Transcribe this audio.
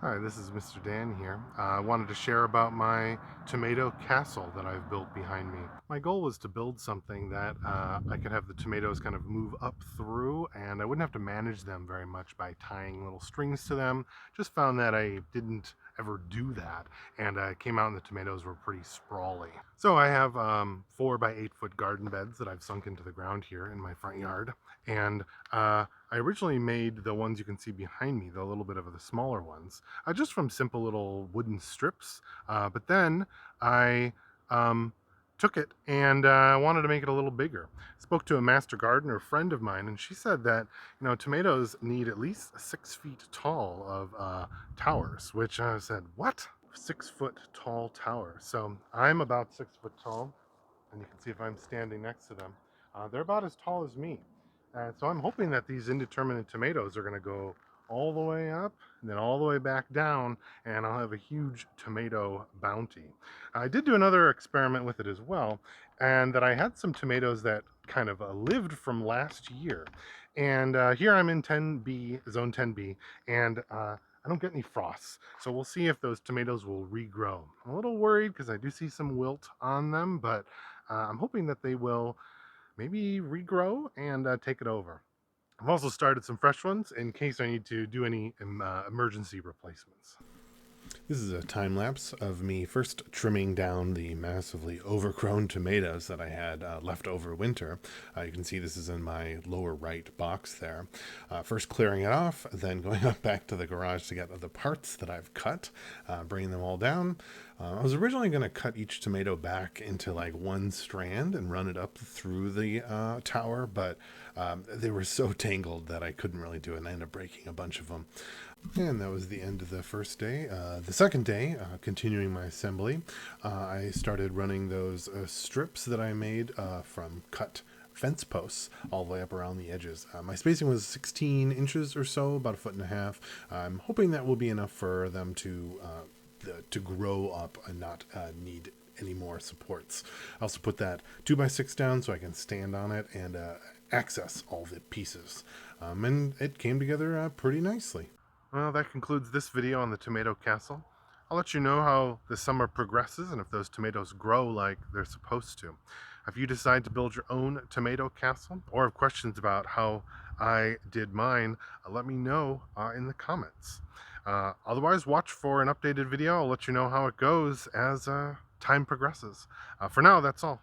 Hi, this is Mr. Dan here. I wanted to share about my tomato castle that I've built behind me. My goal was to build something that I could have the tomatoes kind of move up through, and I wouldn't have to manage them very much by tying little strings to them. Just found that I didn't ever do that, and I came out and the tomatoes were pretty sprawly. So I have 4 by 8 foot garden beds that I've sunk into the ground here in my front yard, and I originally made the ones you can see behind me, the little bit of the smaller ones, just from simple little wooden strips. But then I took it and wanted to make it a little bigger. Spoke to a master gardener friend of mine, and she said that tomatoes need at least 6 feet tall of towers, which I said, what? 6 foot tall tower. So I'm about 6 foot tall, and you can see if I'm standing next to them, they're about as tall as me. So I'm hoping that these indeterminate tomatoes are going to go all the way up and then all the way back down, and I'll have a huge tomato bounty. I did do another experiment with it as well, and that I had some tomatoes that kind of lived from last year. And here I'm in 10B, zone 10B, and I don't get any frosts. So we'll see if those tomatoes will regrow. I'm a little worried because I do see some wilt on them, but I'm hoping that they will maybe regrow and take it over. I've also started some fresh ones in case I need to do any emergency replacements. This is a time lapse of me first trimming down the massively overgrown tomatoes that I had left over winter. You can see this is in my lower right box there. First clearing it off, then going up back to the garage to get the parts that I've cut, bringing them all down. I was originally going to cut each tomato back into like one strand and run it up through the tower, but they were so tangled that I couldn't really do it, and I ended up breaking a bunch of them. And that was the end of the first day. The second day, continuing my assembly, I started running those strips that I made from cut fence posts all the way up around the edges. My spacing was 16 inches or so, about 1.5 feet. I'm hoping that will be enough for them to grow up and not need any more supports. I also put that 2x6 down so I can stand on it and access all the pieces. And it came together pretty nicely. Well, that concludes this video on the tomato castle. I'll let you know how the summer progresses and if those tomatoes grow like they're supposed to. If you decide to build your own tomato castle or have questions about how I did mine, let me know in the comments. Otherwise, watch for an updated video. I'll let you know how it goes as time progresses. For now, that's all.